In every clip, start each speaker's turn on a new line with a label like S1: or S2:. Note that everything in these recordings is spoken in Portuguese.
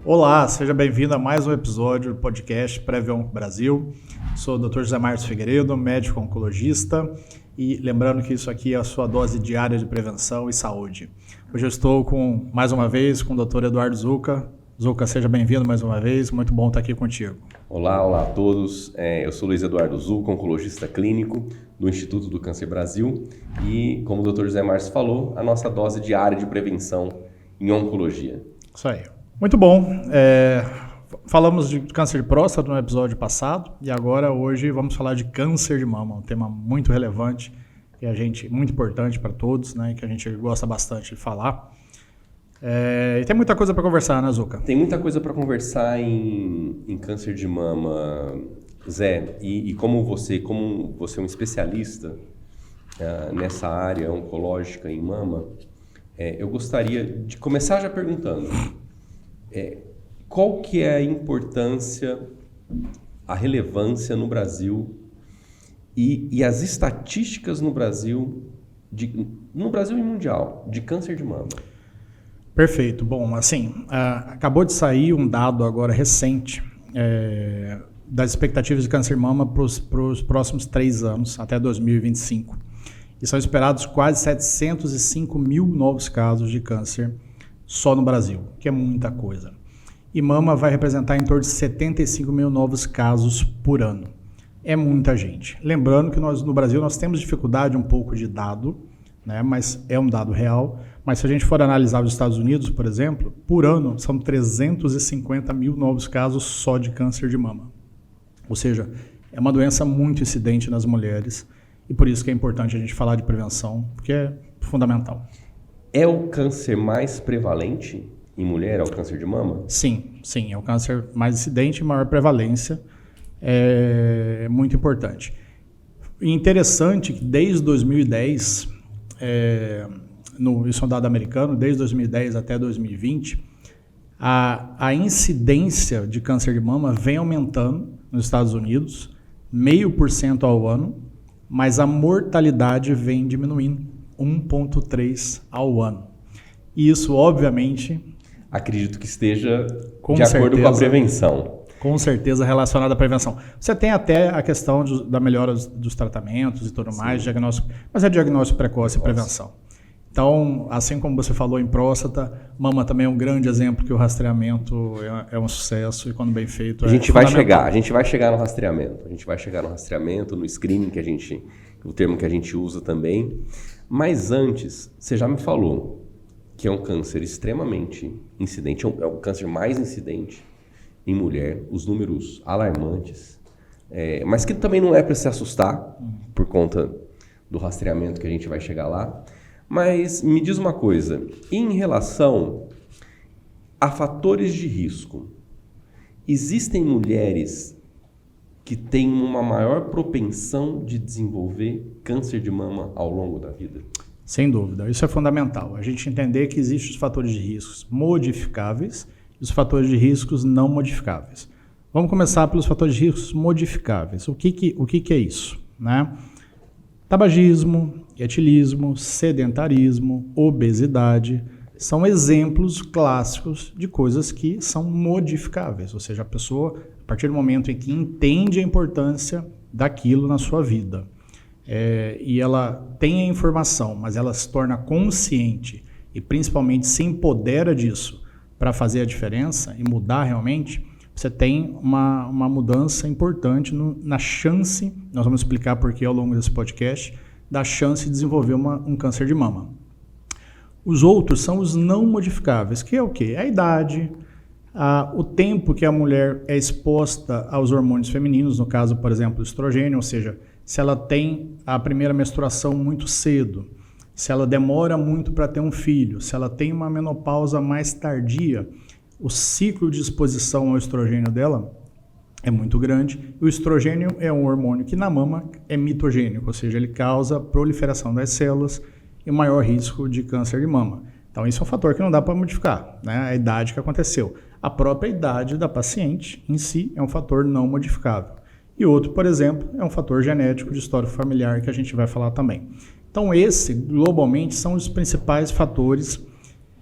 S1: Olá, seja bem-vindo a mais um episódio do podcast Previonco Brasil. Sou o Dr. José Márcio Figueiredo, médico oncologista, e lembrando que isso aqui é a sua dose diária de prevenção e saúde. Hoje eu estou mais uma vez com o Dr. Eduardo Zucca. Zucca, seja bem-vindo mais uma vez, muito bom estar aqui contigo.
S2: Olá a todos. Eu sou Luiz Eduardo Zucca, oncologista clínico do Instituto do Câncer Brasil, e como o Dr. José Márcio falou, a nossa dose diária de prevenção em oncologia.
S1: Isso aí. Muito bom. Falamos de câncer de próstata no episódio passado e agora hoje vamos falar de câncer de mama, um tema muito relevante e muito importante para todos, né, que a gente gosta bastante de falar. E tem muita coisa para conversar, né, Zucca?
S2: Tem muita coisa para conversar em câncer de mama, Zé, e como você é um especialista nessa área oncológica em mama, eu gostaria de começar já perguntando qual que é a importância, a relevância no Brasil e as estatísticas no Brasil e mundial de câncer de mama.
S1: Perfeito. Bom, assim, acabou de sair um dado agora recente das expectativas de câncer de mama para os próximos 3 anos, até 2025. E são esperados quase 705 mil novos casos de câncer só no Brasil, que é muita coisa. E mama vai representar em torno de 75 mil novos casos por ano. É muita gente. Lembrando que no Brasil nós temos dificuldade um pouco de dado, né, mas é um dado real. Mas se a gente for analisar os Estados Unidos, por exemplo, por ano são 350 mil novos casos só de câncer de mama. Ou seja, é uma doença muito incidente nas mulheres e por isso que é importante a gente falar de prevenção, porque é fundamental.
S2: É o câncer mais prevalente em mulher, é o câncer de mama?
S1: Sim, é o câncer mais incidente e maior prevalência. É muito importante. E interessante que desde 2010, isso é um dado americano, desde 2010 até 2020, a incidência de câncer de mama vem aumentando nos Estados Unidos, 0,5% ao ano, mas a mortalidade vem diminuindo, 1,3% ao ano. E isso, obviamente...
S2: Acredito que esteja de acordo com a prevenção.
S1: Com certeza relacionado à prevenção. Você tem até a questão da melhora dos tratamentos e tudo mais, diagnóstico, mas é diagnóstico precoce e prevenção. Então, assim como você falou em próstata, mama também é um grande exemplo que o rastreamento é um sucesso e quando bem feito
S2: a gente vai chegar no rastreamento. A gente vai chegar no rastreamento, no screening, o termo que a gente usa também. Mas antes, você já me falou que é um câncer extremamente incidente, é o câncer mais incidente em mulher, os números alarmantes, mas que também não é para se assustar por conta do rastreamento que a gente vai chegar lá. Mas me diz uma coisa, em relação a fatores de risco, existem mulheres que têm uma maior propensão de desenvolver câncer de mama ao longo da vida?
S1: Sem dúvida, isso é fundamental. A gente entender que existem os fatores de riscos modificáveis e os fatores de riscos não modificáveis. Vamos começar pelos fatores de riscos modificáveis. O que é isso, né? Tabagismo, etilismo, sedentarismo, obesidade são exemplos clássicos de coisas que são modificáveis, ou seja, a pessoa, a partir do momento em que entende a importância daquilo na sua vida, e ela tem a informação, mas ela se torna consciente e principalmente se empodera disso para fazer a diferença e mudar realmente, você tem uma mudança importante na chance, nós vamos explicar por que ao longo desse podcast, da chance de desenvolver um câncer de mama. Os outros são os não modificáveis, que é o quê? A idade, o tempo que a mulher é exposta aos hormônios femininos, no caso, por exemplo, do estrogênio, ou seja, se ela tem a primeira menstruação muito cedo, se ela demora muito para ter um filho, se ela tem uma menopausa mais tardia, o ciclo de exposição ao estrogênio dela é muito grande. O estrogênio é um hormônio que na mama é mitogênico, ou seja, ele causa proliferação das células e maior risco de câncer de mama. Então, isso é um fator que não dá para modificar, né? A idade que aconteceu. A própria idade da paciente em si é um fator não modificável. E outro, por exemplo, é um fator genético de histórico familiar que a gente vai falar também. Então, globalmente, são os principais fatores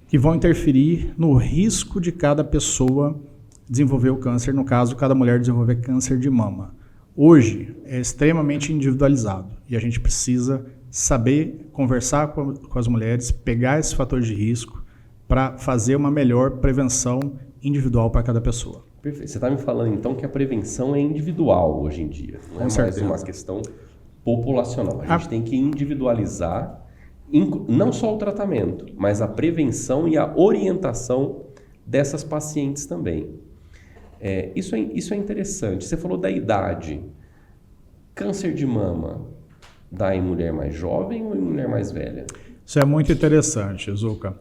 S1: que vão interferir no risco de cada pessoa desenvolver o câncer, no caso, cada mulher desenvolver câncer de mama. Hoje, é extremamente individualizado e a gente precisa saber conversar com as mulheres, pegar esses fatores de risco para fazer uma melhor prevenção individual para cada pessoa.
S2: Perfeito. Você está me falando, então, que a prevenção é individual hoje em dia. Não é mais uma questão populacional. A gente tem que individualizar não só o tratamento, mas a prevenção e a orientação dessas pacientes também. Isso é interessante. Você falou da idade. Câncer de mama dá em mulher mais jovem ou em mulher mais velha?
S1: Isso é muito interessante, Zucca.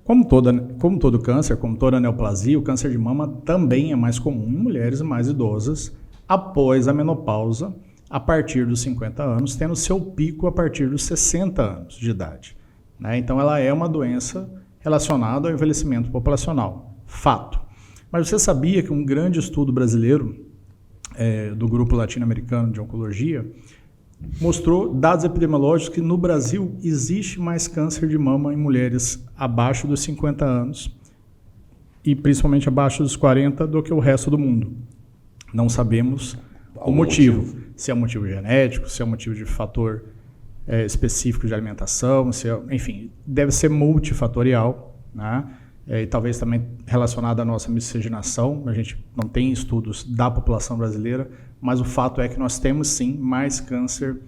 S1: Como todo câncer, como toda neoplasia, o câncer de mama também é mais comum em mulheres mais idosas após a menopausa, a partir dos 50 anos, tendo seu pico a partir dos 60 anos de idade. Né? Então, ela é uma doença relacionada ao envelhecimento populacional. Fato. Mas você sabia que um grande estudo brasileiro do Grupo Latino-Americano de Oncologia mostrou dados epidemiológicos que no Brasil existe mais câncer de mama em mulheres abaixo dos 50 anos e principalmente abaixo dos 40 do que o resto do mundo. Não sabemos o motivo. Se é um motivo genético, se é um motivo de fator específico de alimentação, enfim, deve ser multifatorial, né? E talvez também relacionado à nossa miscigenação. A gente não tem estudos da população brasileira, mas o fato é que nós temos sim mais câncer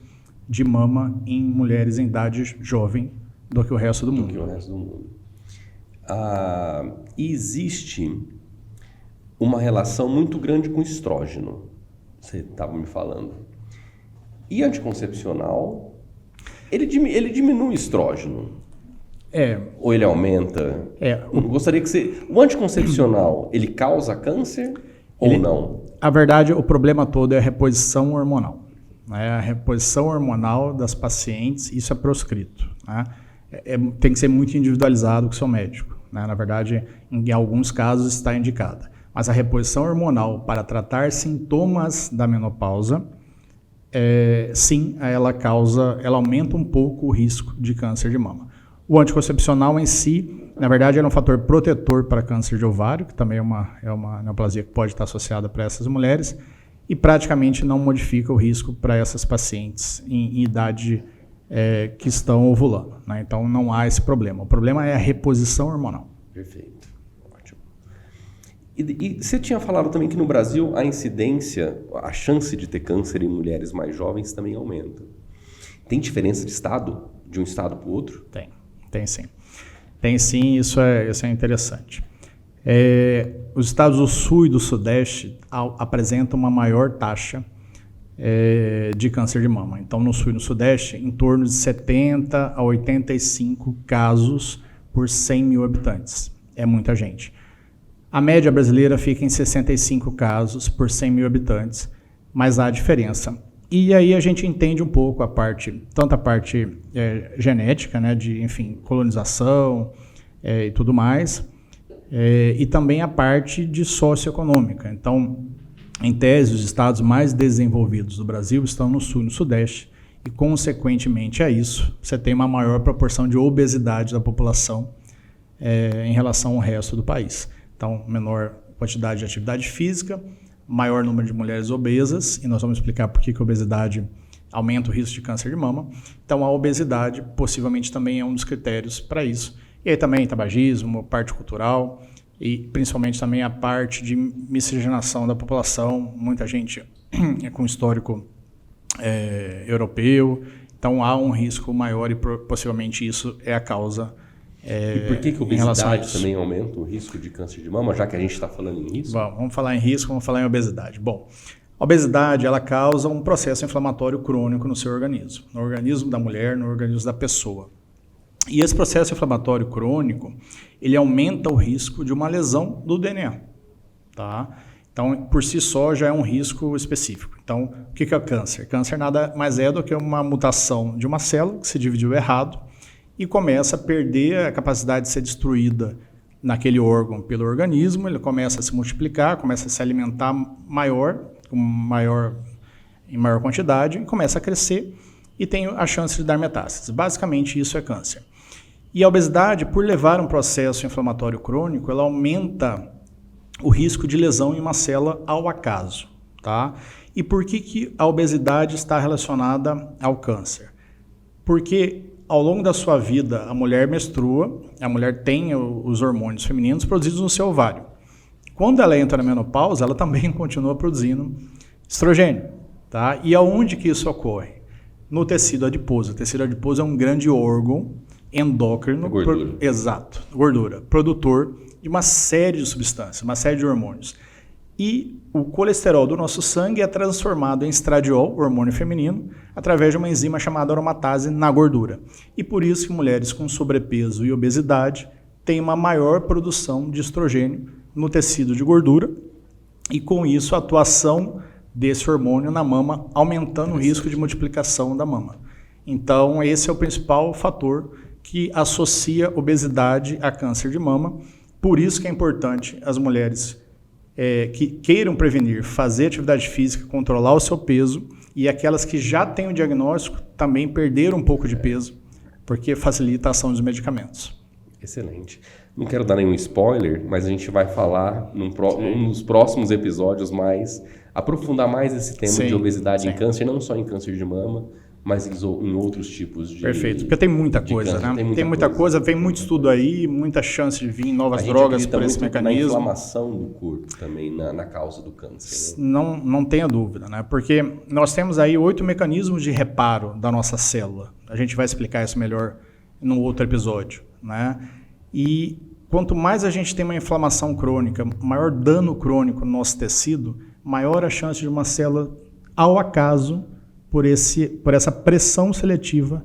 S1: de mama em mulheres em idade jovem do que o resto do mundo.
S2: Existe uma relação muito grande com estrógeno, você estava me falando. E anticoncepcional, ele diminui o estrógeno. Ou ele aumenta? Eu gostaria que você... O anticoncepcional, ele causa câncer ou não?
S1: A verdade, o problema todo é a reposição hormonal. Né? A reposição hormonal das pacientes, isso é proscrito. Né? Tem que ser muito individualizado com o seu médico. Né? Na verdade, em alguns casos está indicada. Mas a reposição hormonal para tratar sintomas da menopausa, sim, ela aumenta um pouco o risco de câncer de mama. O anticoncepcional em si, na verdade, é um fator protetor para câncer de ovário, que também é uma neoplasia que pode estar associada para essas mulheres, e praticamente não modifica o risco para essas pacientes em idade que estão ovulando. Né? Então, não há esse problema. O problema é a reposição hormonal.
S2: Perfeito. Ótimo. E você tinha falado também que no Brasil a incidência, a chance de ter câncer em mulheres mais jovens também aumenta. Tem diferença de estado, de um estado para o outro?
S1: Tem sim. Tem sim, isso é interessante. Os estados do Sul e do Sudeste apresentam uma maior taxa de câncer de mama. Então, no Sul e no Sudeste, em torno de 70 a 85 casos por 100 mil habitantes. É muita gente. A média brasileira fica em 65 casos por 100 mil habitantes, mas há diferença. E aí a gente entende um pouco tanto a parte genética, né, de, enfim, colonização e tudo mais, e também a parte de socioeconômica. Então, em tese, os estados mais desenvolvidos do Brasil estão no Sul e no Sudeste, e consequentemente a isso, você tem uma maior proporção de obesidade da população em relação ao resto do país. Então, menor quantidade de atividade física, maior número de mulheres obesas, e nós vamos explicar por que a obesidade aumenta o risco de câncer de mama. Então, a obesidade possivelmente também é um dos critérios para isso. E aí também tabagismo, parte cultural e principalmente também a parte de miscigenação da população, muita gente com histórico europeu. Então, há um risco maior e possivelmente isso é a causa.
S2: E por que a obesidade também aumenta o risco de câncer de mama, já que a gente está falando em risco?
S1: Vamos falar em risco, vamos falar em obesidade. Bom, a obesidade ela causa um processo inflamatório crônico no seu organismo, no organismo da mulher, no organismo da pessoa. E esse processo inflamatório crônico, ele aumenta o risco de uma lesão do DNA. Tá? Então, por si só, já é um risco específico. Então, o que é o câncer? Câncer nada mais é do que uma mutação de uma célula que se dividiu errado e começa a perder a capacidade de ser destruída naquele órgão pelo organismo, ele começa a se multiplicar, começa a se alimentar em maior quantidade, e começa a crescer e tem a chance de dar metástases. Basicamente, isso é câncer. E a obesidade, por levar um processo inflamatório crônico, ela aumenta o risco de lesão em uma célula ao acaso. Tá? E por que a obesidade está relacionada ao câncer? Porque ao longo da sua vida, a mulher menstrua, a mulher tem os hormônios femininos produzidos no seu ovário. Quando ela entra na menopausa, ela também continua produzindo estrogênio. Tá? E aonde que isso ocorre? No tecido adiposo. O tecido adiposo é um grande órgão endócrino.
S2: Gordura.
S1: Exato, gordura. Produtor de uma série de substâncias, uma série de hormônios. E o colesterol do nosso sangue é transformado em estradiol, hormônio feminino, através de uma enzima chamada aromatase na gordura. E por isso que mulheres com sobrepeso e obesidade têm uma maior produção de estrogênio no tecido de gordura e com isso a atuação desse hormônio na mama, aumentando o risco de multiplicação da mama. Então esse é o principal fator que associa obesidade a câncer de mama. Por isso que é importante as mulheres que queiram prevenir, fazer atividade física, controlar o seu peso, e aquelas que já têm o diagnóstico também perder um pouco de peso, porque facilita a ação dos medicamentos.
S2: Excelente. Não quero dar nenhum spoiler, mas a gente vai falar nos próximos episódios aprofundar mais esse tema de obesidade em câncer, não só em câncer de mama, mas em outros tipos de...
S1: Perfeito, porque tem muita coisa, né? Tem muita coisa, vem muito estudo aí, muita chance de vir novas drogas por esse mecanismo.
S2: Na inflamação do corpo também, na causa do câncer. Né?
S1: Não tenha dúvida, né? Porque nós temos aí 8 mecanismos de reparo da nossa célula. A gente vai explicar isso melhor num outro episódio, né? E quanto mais a gente tem uma inflamação crônica, maior dano crônico no nosso tecido, maior a chance de uma célula, ao acaso, por essa pressão seletiva,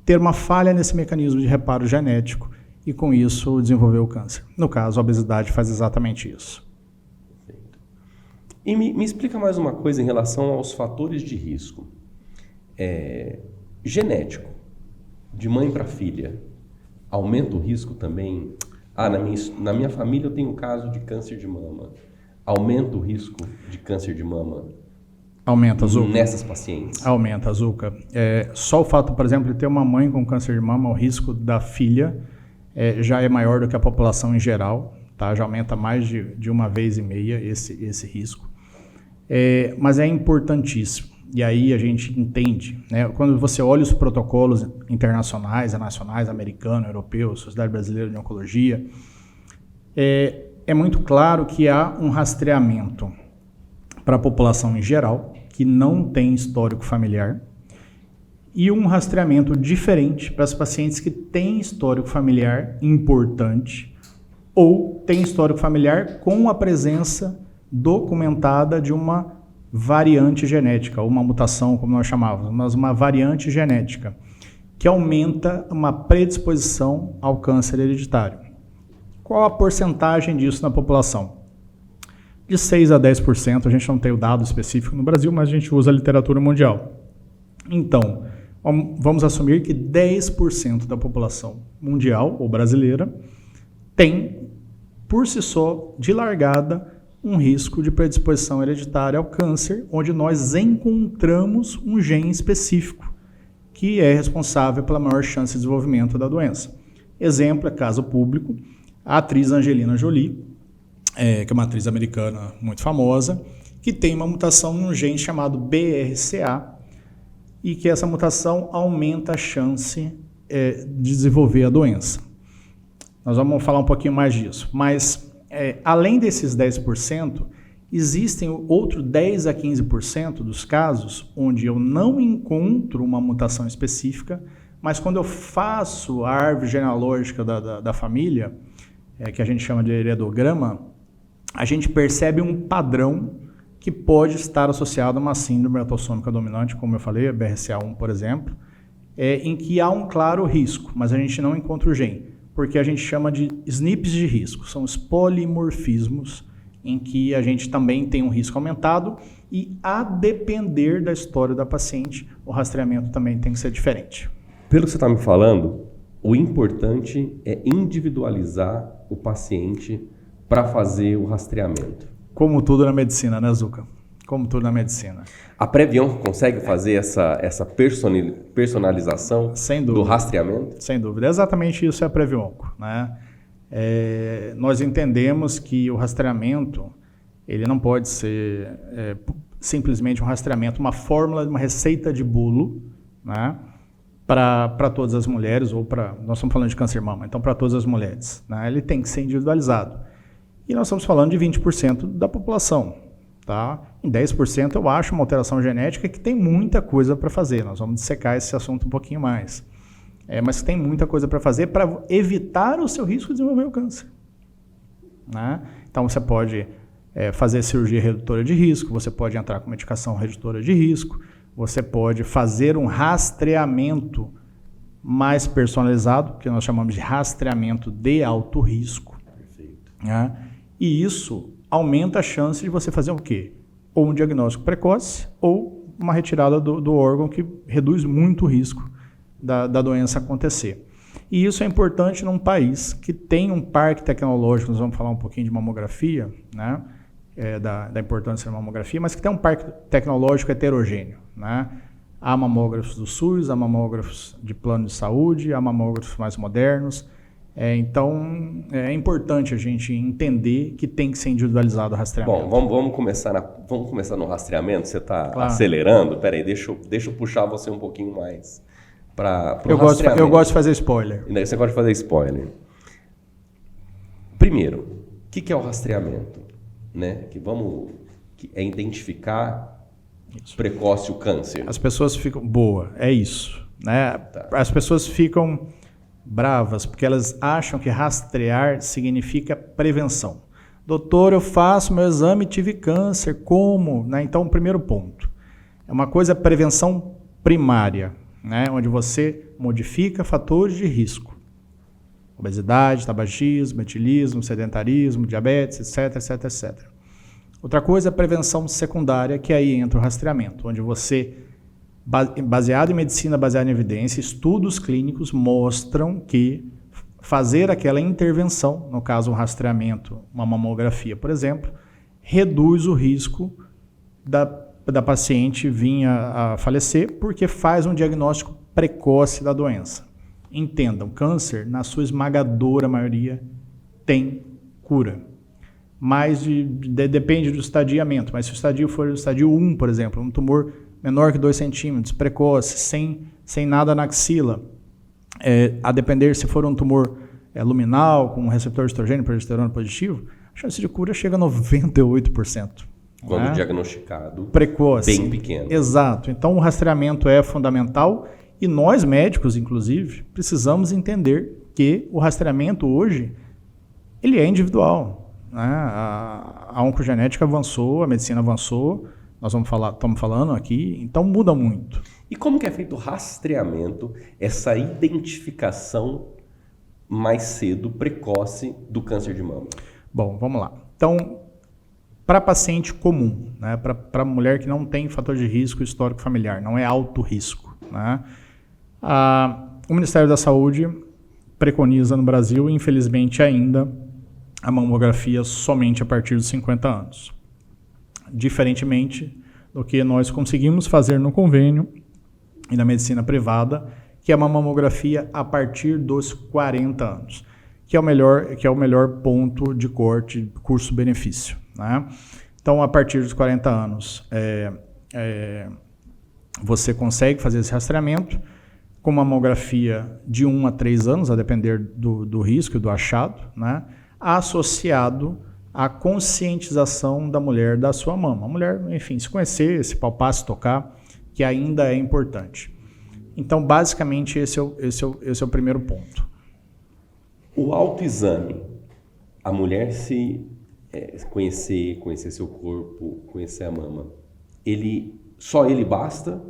S1: ter uma falha nesse mecanismo de reparo genético e, com isso, desenvolver o câncer. No caso, a obesidade faz exatamente isso.
S2: Perfeito. E me explica mais uma coisa em relação aos fatores de risco. Genético, de mãe para filha, aumenta o risco também? Na minha família eu tenho um caso de câncer de mama. Aumenta o risco de câncer de mama?
S1: Aumenta, Zuca.
S2: Nessas pacientes?
S1: Aumenta, Zuca. Só o fato, por exemplo, de ter uma mãe com câncer de mama, o risco da filha já é maior do que a população em geral, tá? Já aumenta mais de uma vez e meia esse risco. Mas é importantíssimo. E aí a gente entende, né? Quando você olha os protocolos internacionais, nacionais, americano, europeu, Sociedade Brasileira de Oncologia, é muito claro que há um rastreamento para a população em geral, que não tem histórico familiar, e um rastreamento diferente para as pacientes que têm histórico familiar importante ou têm histórico familiar com a presença documentada de uma variante genética, ou uma mutação, como nós chamávamos, mas uma variante genética, que aumenta uma predisposição ao câncer hereditário. Qual a porcentagem disso na população? De 6 a 10%, a gente não tem o dado específico no Brasil, mas a gente usa a literatura mundial. Então, vamos assumir que 10% da população mundial ou brasileira tem, por si só, de largada, um risco de predisposição hereditária ao câncer, onde nós encontramos um gene específico que é responsável pela maior chance de desenvolvimento da doença. Exemplo, caso público, a atriz Angelina Jolie, que é uma atriz americana muito famosa, que tem uma mutação num gene chamado BRCA, e que essa mutação aumenta a chance de desenvolver a doença. Nós vamos falar um pouquinho mais disso, mas além desses 10%, existem outros 10 a 15% dos casos onde eu não encontro uma mutação específica, mas quando eu faço a árvore genealógica da família, que a gente chama de heredograma, a gente percebe um padrão que pode estar associado a uma síndrome autossômica dominante, como eu falei, a BRCA1, por exemplo, em que há um claro risco, mas a gente não encontra o gene, porque a gente chama de SNPs de risco, são os polimorfismos, em que a gente também tem um risco aumentado e, a depender da história da paciente, o rastreamento também tem que ser diferente.
S2: Pelo que você está me falando, o importante é individualizar o paciente para fazer o rastreamento.
S1: Como tudo na medicina, né, Zuca? Como tudo na medicina.
S2: A Previonco consegue fazer essa personalização do rastreamento?
S1: Sem dúvida. Exatamente isso é a Previonco, né? Nós entendemos que o rastreamento ele não pode ser simplesmente um rastreamento, uma fórmula, uma receita de bolo, né? Para todas as mulheres, nós estamos falando de câncer de mama, então para todas as mulheres, né? Ele tem que ser individualizado. E nós estamos falando de 20% da população. Tá? Em 10% eu acho uma alteração genética que tem muita coisa para fazer. Nós vamos dissecar esse assunto um pouquinho mais. Mas tem muita coisa para fazer para evitar o seu risco de desenvolver o câncer. Né? Então você pode fazer cirurgia redutora de risco, você pode entrar com medicação redutora de risco, você pode fazer um rastreamento mais personalizado, que nós chamamos de rastreamento de alto risco.
S2: Perfeito.
S1: Né? E isso aumenta a chance de você fazer o quê? Ou um diagnóstico precoce ou uma retirada do órgão que reduz muito o risco da doença acontecer. E isso é importante num país que tem um parque tecnológico, nós vamos falar um pouquinho de mamografia, né? Da importância da mamografia, mas que tem um parque tecnológico heterogêneo. Né? Há mamógrafos do SUS, há mamógrafos de plano de saúde, há mamógrafos mais modernos. Então, é importante a gente entender que tem que ser individualizado o rastreamento.
S2: Bom, vamos começar no rastreamento. Você está acelerando? Peraí, deixa eu puxar você um pouquinho mais para o rastreamento.
S1: Eu gosto de fazer spoiler.
S2: Você gosta de fazer spoiler. Primeiro, o que é o rastreamento? Né? Que é identificar precoce o câncer.
S1: As pessoas ficam... Boa, é isso. Né?
S2: Tá.
S1: As pessoas ficam bravas porque elas acham que rastrear significa prevenção. Doutor, eu faço meu exame e tive câncer, como? Né? Então, o primeiro ponto. Uma coisa é prevenção primária, né? Onde você modifica fatores de risco. Obesidade, tabagismo, etilismo, sedentarismo, diabetes, etc, etc, etc. Outra coisa é prevenção secundária, que aí entra o rastreamento, onde você, baseado em medicina, baseado em evidência, estudos clínicos mostram que fazer aquela intervenção, no caso um rastreamento, uma mamografia, por exemplo, reduz o risco da paciente vir a falecer, porque faz um diagnóstico precoce da doença. Entendam, câncer, na sua esmagadora maioria, tem cura. Mas depende do estadiamento. Mas se o estadio for o estadio 1, por exemplo, um tumor menor que 2 centímetros, precoce, sem nada na axila, a depender se for um tumor luminal, com um receptor de estrogênio, progesterona positivo, a chance de cura chega a 98%.
S2: Quando
S1: né?
S2: Diagnosticado
S1: precoce.
S2: Bem pequeno.
S1: Exato. Então o rastreamento é fundamental e nós médicos, inclusive, precisamos entender que o rastreamento hoje ele é individual. Né? A oncogenética avançou, a medicina avançou, nós estamos falando aqui, então muda muito.
S2: E como que é feito o rastreamento, essa identificação mais cedo, precoce, do câncer de mama?
S1: Bom, vamos lá. Então, para paciente comum, né? Para mulher que não tem fator de risco histórico familiar, não é alto risco, né? O Ministério da Saúde preconiza no Brasil, infelizmente ainda, a mamografia somente a partir dos 50 anos. Diferentemente do que nós conseguimos fazer no convênio e na medicina privada, que é uma mamografia a partir dos 40 anos, que é o melhor ponto de corte, custo-benefício. Né? Então, a partir dos 40 anos, você consegue fazer esse rastreamento com uma mamografia de 1 a 3 anos, a depender do risco e do achado, né? Associado à conscientização da mulher da sua mama. A mulher, enfim, se conhecer, se palpar, se tocar, que ainda é importante. Então, basicamente, esse é o primeiro ponto.
S2: O autoexame, a mulher se conhecer seu corpo, conhecer a mama, só ele basta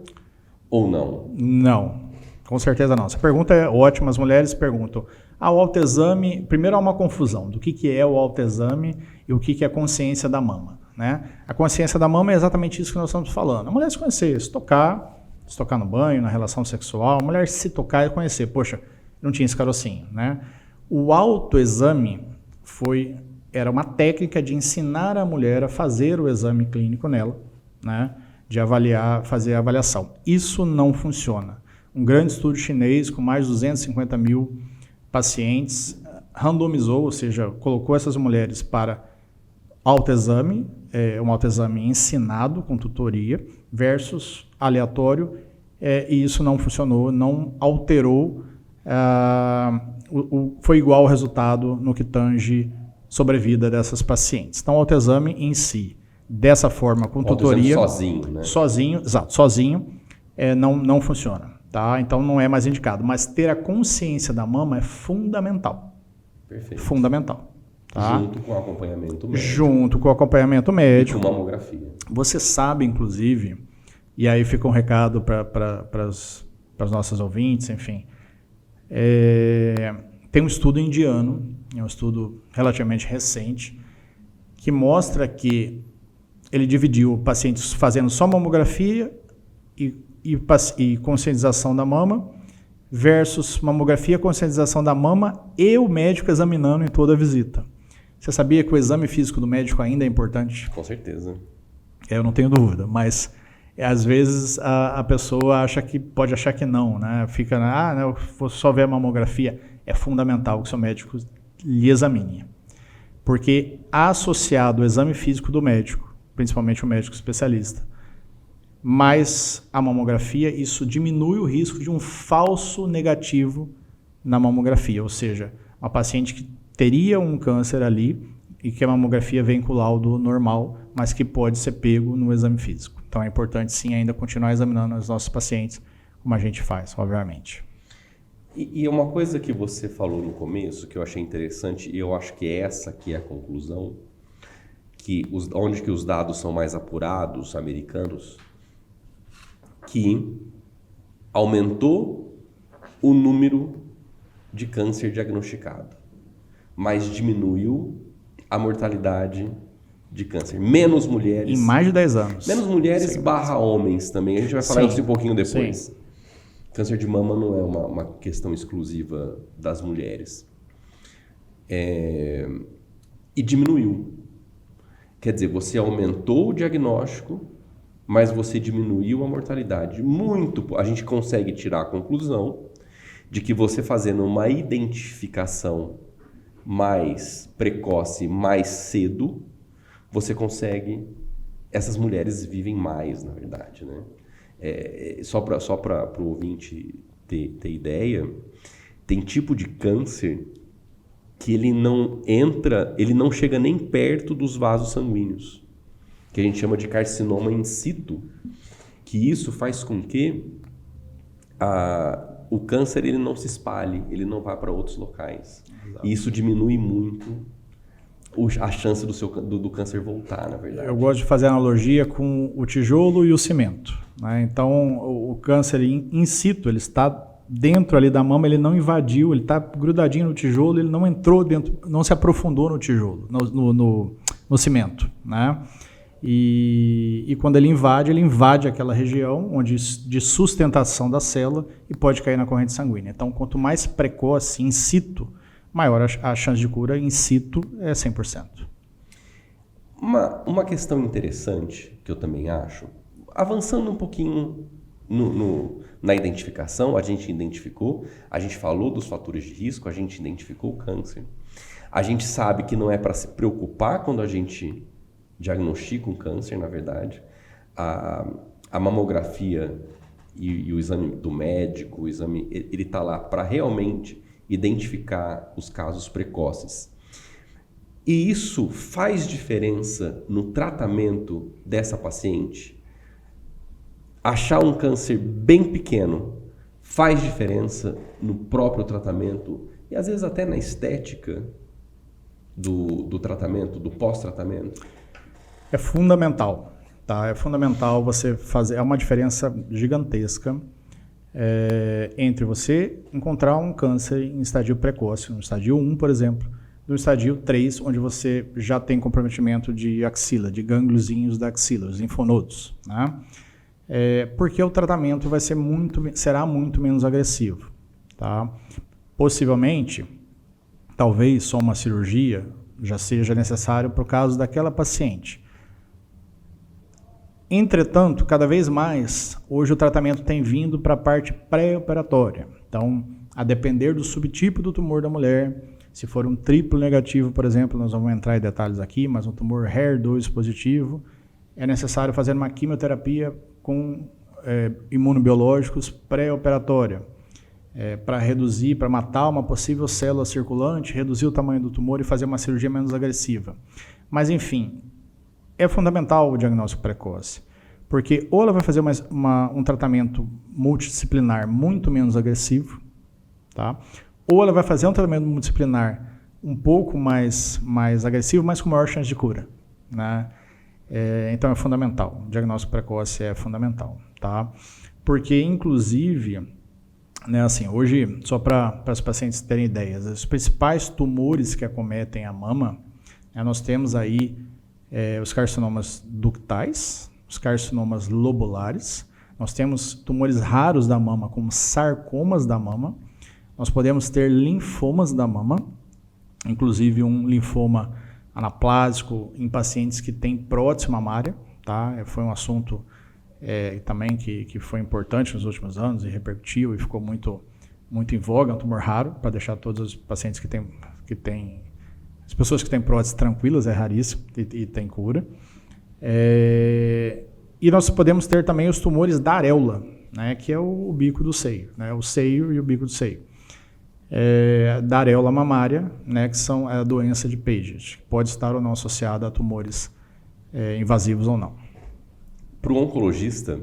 S2: ou não?
S1: Não, com certeza não. Essa pergunta é ótima, as mulheres perguntam. O autoexame, primeiro há uma confusão do que é o autoexame e o que é a consciência da mama. Né? A consciência da mama é exatamente isso que nós estamos falando. A mulher se conhecer, se tocar no banho, na relação sexual, a mulher se tocar e conhecer. Poxa, não tinha esse carocinho, né? O autoexame era uma técnica de ensinar a mulher a fazer o exame clínico nela, né? De fazer a avaliação. Isso não funciona. Um grande estudo chinês com mais de 250 mil pacientes randomizou, ou seja, colocou essas mulheres para autoexame, um autoexame ensinado com tutoria, versus aleatório, e isso não funcionou, não alterou, foi igual o resultado no que tange sobrevida dessas pacientes. Então, o autoexame em si, dessa forma, com tutoria...
S2: Sozinho, né?
S1: Sozinho, exato, sozinho, não funciona, tá? Então, não é mais indicado. Mas ter a consciência da mama é fundamental.
S2: Perfeito.
S1: Fundamental. Tá?
S2: Junto com o acompanhamento médico.
S1: Junto com o acompanhamento médico.
S2: E com mamografia.
S1: Você sabe, inclusive, e aí fica um recado para as nossas ouvintes, enfim, tem um estudo indiano, é um estudo relativamente recente, que mostra que ele dividiu pacientes fazendo só mamografia e conscientização da mama versus mamografia, conscientização da mama e o médico examinando em toda a visita. Você sabia que o exame físico do médico ainda é importante?
S2: Com certeza.
S1: Eu não tenho dúvida, mas às vezes a pessoa pode achar que não, né? Fica, eu vou só ver a mamografia. É fundamental que o seu médico lhe examine. Porque associado ao exame físico do médico, principalmente o médico especialista, mais a mamografia, isso diminui o risco de um falso negativo na mamografia, ou seja, uma paciente que teria um câncer ali e que a mamografia vem com o laudo normal, mas que pode ser pego no exame físico. Então é importante sim ainda continuar examinando os nossos pacientes, como a gente faz, obviamente.
S2: E uma coisa que você falou no começo, que eu achei interessante, e eu acho que essa aqui é a conclusão, onde que os dados são mais apurados, americanos, que aumentou o número de câncer diagnosticado, mas diminuiu a mortalidade de câncer. Menos mulheres...
S1: Em mais de 10 anos.
S2: Menos mulheres / homens também. A gente vai falar isso um pouquinho depois.
S1: Sim.
S2: Câncer de mama não é uma questão exclusiva das mulheres. E diminuiu. Quer dizer, você aumentou o diagnóstico, mas você diminuiu a mortalidade. A gente consegue tirar a conclusão de que você fazendo uma identificação mais precoce, mais cedo, você consegue... Essas mulheres vivem mais, na verdade, né? Só para o ouvinte ter ideia, tem tipo de câncer que ele não chega nem perto dos vasos sanguíneos, que a gente chama de carcinoma in situ, que isso faz com que o câncer ele não se espalhe, ele não vá para outros locais. Exato. E isso diminui muito a chance do câncer voltar, na verdade.
S1: Eu gosto de fazer analogia com o tijolo e o cimento, né? Então, o câncer in situ, ele está dentro ali da mama, ele não invadiu, ele está grudadinho no tijolo, ele não entrou dentro, não se aprofundou no tijolo, no cimento, né? E quando ele invade aquela região de sustentação da célula e pode cair na corrente sanguínea. Então, quanto mais precoce, in situ, maior a chance de cura in situ é 100%.
S2: Uma questão interessante que eu também acho, avançando um pouquinho na identificação, a gente falou dos fatores de risco, a gente identificou o câncer. A gente sabe que não é para se preocupar quando a gente diagnostica um câncer, na verdade. A mamografia e o exame do médico, ele está lá para realmente identificar os casos precoces. E isso faz diferença no tratamento dessa paciente? Achar um câncer bem pequeno faz diferença no próprio tratamento e às vezes até na estética do tratamento, do pós-tratamento?
S1: É fundamental, tá? É fundamental você fazer, é uma diferença gigantesca entre você encontrar um câncer em estadio precoce, no estadio 1, por exemplo, no estadio 3, onde você já tem comprometimento de axila, de gângliozinhos da axila, os linfonodos, né? Porque o tratamento será muito menos agressivo, tá? Possivelmente, talvez só uma cirurgia já seja necessário para o caso daquela paciente. Entretanto, cada vez mais, hoje o tratamento tem vindo para a parte pré-operatória. Então, a depender do subtipo do tumor da mulher, se for um triplo negativo, por exemplo, nós vamos entrar em detalhes aqui, mas um tumor HER2 positivo, é necessário fazer uma quimioterapia com imunobiológicos pré-operatória, para reduzir, para matar uma possível célula circulante, reduzir o tamanho do tumor e fazer uma cirurgia menos agressiva. Mas, enfim, é fundamental o diagnóstico precoce, porque ou ela vai fazer um tratamento multidisciplinar muito menos agressivo, tá? Ou ela vai fazer um tratamento multidisciplinar um pouco mais agressivo, mas com maior chance de cura, né? Então é fundamental, o diagnóstico precoce é fundamental, tá? Porque, inclusive, né, assim, hoje, só para os pacientes terem ideias, os principais tumores que acometem a mama, nós temos aí os carcinomas ductais, os carcinomas lobulares, nós temos tumores raros da mama, como sarcomas da mama, nós podemos ter linfomas da mama, inclusive um linfoma anaplásico em pacientes que têm prótese mamária, tá? Foi um assunto também que foi importante nos últimos anos e repercutiu e ficou muito em voga, é um tumor raro, para deixar todos os pacientes as pessoas que têm prótese tranquilas, é raríssimo e tem cura. E nós podemos ter também os tumores da areola, né, que é o bico do seio, né, o seio e o bico do seio. Da areola mamária, né, que são a doença de Paget, que pode estar ou não associada a tumores invasivos ou não.
S2: Para o oncologista,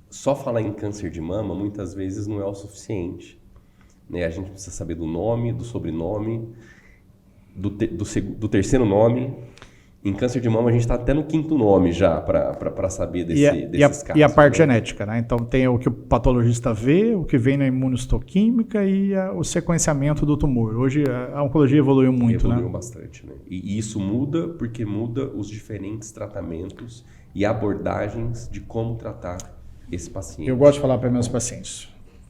S2: só falar em câncer de mama muitas vezes não é o suficiente, né? A gente precisa saber do nome, do sobrenome, do terceiro nome. Em câncer de mama a gente está até no quinto nome já para saber desses casos.
S1: E a parte genética, né? Então tem o que o patologista vê, o que vem na imunistoquímica e o sequenciamento do tumor. Hoje a oncologia evoluiu muito,
S2: Evoluiu bastante, né? E isso muda porque muda os diferentes tratamentos e abordagens de como tratar esse paciente.
S1: Eu gosto de falar para meus pacientes,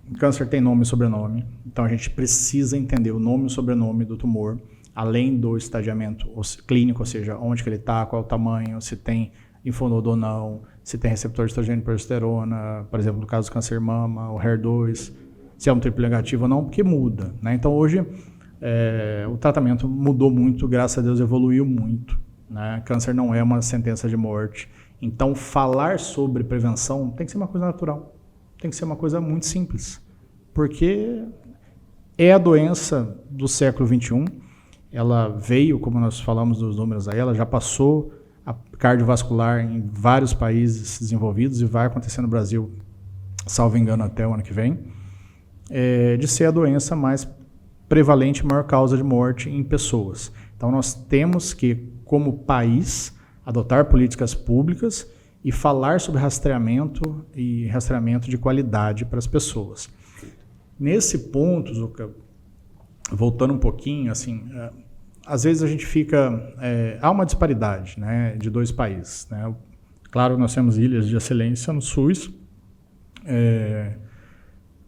S1: o câncer tem nome e sobrenome, então a gente precisa entender o nome e o sobrenome do tumor, além do estadiamento clínico, ou seja, onde que ele está, qual é o tamanho, se tem linfonodo ou não, se tem receptor de estrogênio e progesterona, por exemplo, no caso do câncer mama, o HER2, se é um triplo negativo ou não, porque muda, né? Então hoje o tratamento mudou muito, graças a Deus evoluiu muito, né? Câncer não é uma sentença de morte. Então, falar sobre prevenção tem que ser uma coisa natural, tem que ser uma coisa muito simples, porque é a doença do século XXI, ela veio, como nós falamos dos números aí, ela já passou a cardiovascular em vários países desenvolvidos e vai acontecer no Brasil, salvo engano, até o ano que vem, de ser a doença mais prevalente, maior causa de morte em pessoas. Então, nós temos que, como país, adotar políticas públicas e falar sobre rastreamento e rastreamento de qualidade para as pessoas. Nesse ponto, Zucca, voltando um pouquinho, assim, às vezes a gente fica... há uma disparidade, né, de dois países, né? Claro, nós temos ilhas de excelência no SUS,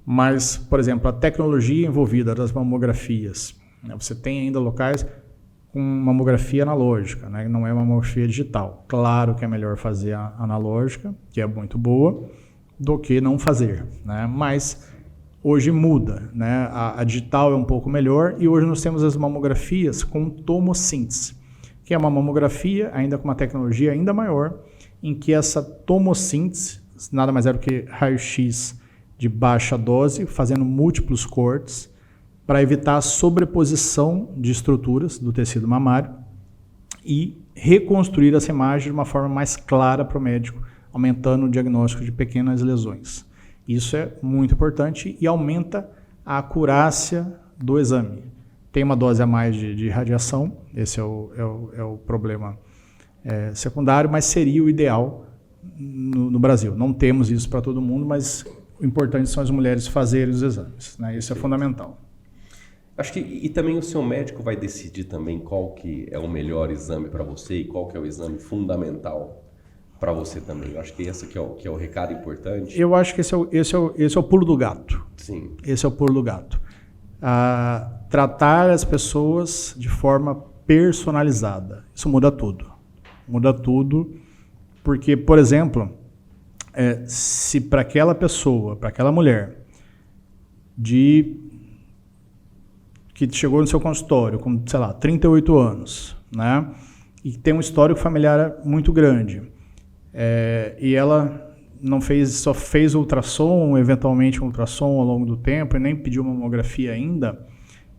S1: mas, por exemplo, a tecnologia envolvida das mamografias, né, você tem ainda locais com mamografia analógica, né? Não é mamografia digital. Claro que é melhor fazer a analógica, que é muito boa, do que não fazer, né? Mas hoje muda, né? A digital é um pouco melhor e hoje nós temos as mamografias com tomossíntese, que é uma mamografia ainda com uma tecnologia ainda maior, em que essa tomossíntese nada mais é do que raio-x de baixa dose, fazendo múltiplos cortes, para evitar a sobreposição de estruturas do tecido mamário e reconstruir essa imagem de uma forma mais clara para o médico, aumentando o diagnóstico de pequenas lesões. Isso é muito importante e aumenta a acurácia do exame. Tem uma dose a mais de radiação, esse é o problema secundário, mas seria o ideal no Brasil. Não temos isso para todo mundo, mas o importante são as mulheres fazerem os exames, né? Isso é fundamental.
S2: Acho que e também o seu médico vai decidir também qual que é o melhor exame para você e qual que é o exame fundamental para você também. Eu acho que esse que é o recado importante.
S1: Eu acho que esse é o pulo do gato.
S2: Sim.
S1: Esse é o pulo do gato. a tratar as pessoas de forma personalizada. Isso muda tudo. Muda tudo porque, por exemplo, se para aquela pessoa, para aquela mulher que chegou no seu consultório com, sei lá, 38 anos, né, e tem um histórico familiar muito grande, e ela só fez ultrassom, eventualmente um ultrassom ao longo do tempo, e nem pediu uma mamografia ainda,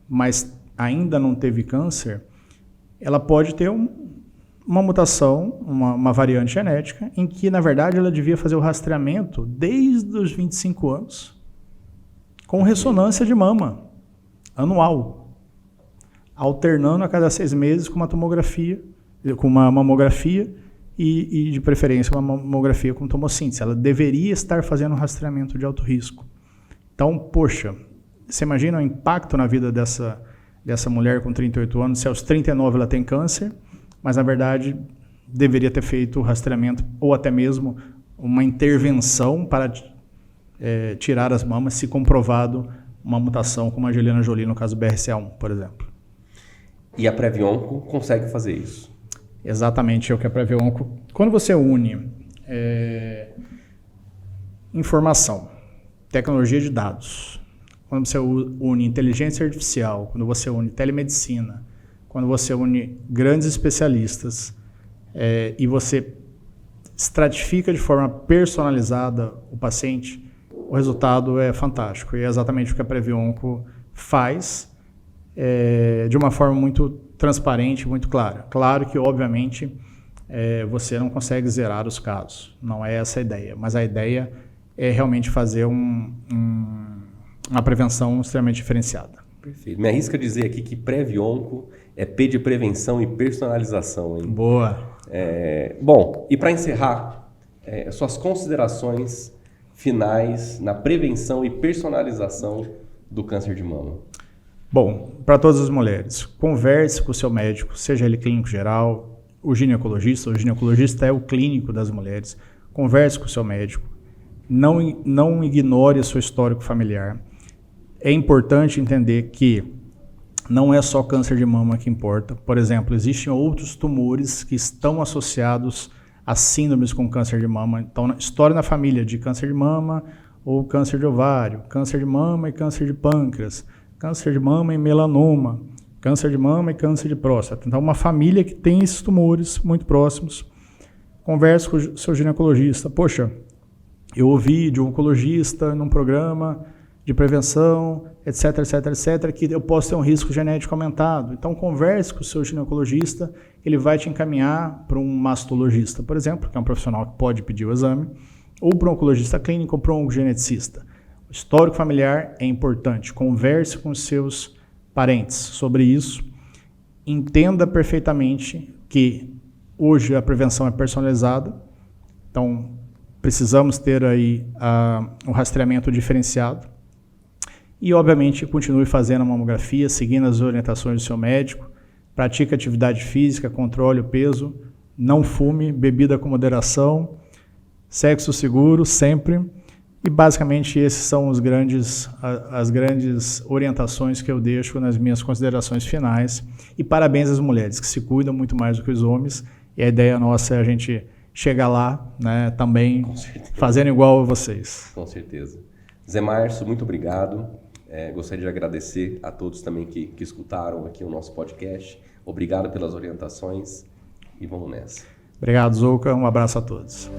S1: mas ainda não teve câncer, ela pode ter uma mutação, uma variante genética, em que, na verdade, ela devia fazer o rastreamento desde os 25 anos, com ressonância de mama, anual, alternando a cada 6 meses com uma tomografia, com uma mamografia e de preferência, uma mamografia com tomossíntese. Ela deveria estar fazendo um rastreamento de alto risco. Então, poxa, você imagina o impacto na vida dessa mulher com 38 anos, se aos 39 ela tem câncer, mas, na verdade, deveria ter feito o rastreamento ou até mesmo uma intervenção para tirar as mamas, se comprovado uma mutação como a Angelina Jolie, no caso BRCA1, por exemplo.
S2: E a Previonco consegue fazer isso?
S1: Exatamente, é o que a Previonco... Quando você une informação, tecnologia de dados, quando você une inteligência artificial, quando você une telemedicina, quando você une grandes especialistas e você estratifica de forma personalizada o paciente, o resultado é fantástico. E é exatamente o que a Previonco faz de uma forma muito transparente, muito clara. Claro que, obviamente, você não consegue zerar os casos. Não é essa a ideia. Mas a ideia é realmente fazer uma prevenção extremamente diferenciada.
S2: Perfeito. Me arrisco a dizer aqui que Previonco é P de prevenção e personalização, hein?
S1: Boa.
S2: Bom, e para encerrar, suas considerações finais na prevenção e personalização do câncer de mama.
S1: Bom, para todas as mulheres, converse com o seu médico, seja ele clínico geral, o ginecologista é o clínico das mulheres. Converse com o seu médico, não ignore o seu histórico familiar. É importante entender que não é só câncer de mama que importa. Por exemplo, existem outros tumores que estão associados a síndromes com câncer de mama. Então, história na família de câncer de mama ou câncer de ovário, câncer de mama e câncer de pâncreas, câncer de mama e melanoma, câncer de mama e câncer de próstata. Então, uma família que tem esses tumores muito próximos. Converse com o seu ginecologista. Poxa, eu ouvi de um oncologista num programa de prevenção, etc, etc, etc, que eu posso ter um risco genético aumentado. Então, converse com o seu ginecologista, ele vai te encaminhar para um mastologista, por exemplo, que é um profissional que pode pedir o exame, ou para um oncologista clínico ou para um oncogeneticista. O histórico familiar é importante. Converse com os seus parentes sobre isso. Entenda perfeitamente que hoje a prevenção é personalizada, então precisamos ter aí um rastreamento diferenciado. E, obviamente, continue fazendo a mamografia, seguindo as orientações do seu médico, pratique atividade física, controle o peso, não fume, bebida com moderação, sexo seguro sempre. E, basicamente, esses são as grandes orientações que eu deixo nas minhas considerações finais. E parabéns às mulheres, que se cuidam muito mais do que os homens. E a ideia nossa é a gente chegar lá, né, também fazendo igual a vocês.
S2: Com certeza. Zé Márcio, muito obrigado. Gostaria de agradecer a todos também que escutaram aqui o nosso podcast. Obrigado pelas orientações e vamos nessa.
S1: Obrigado, Zouca. Um abraço a todos.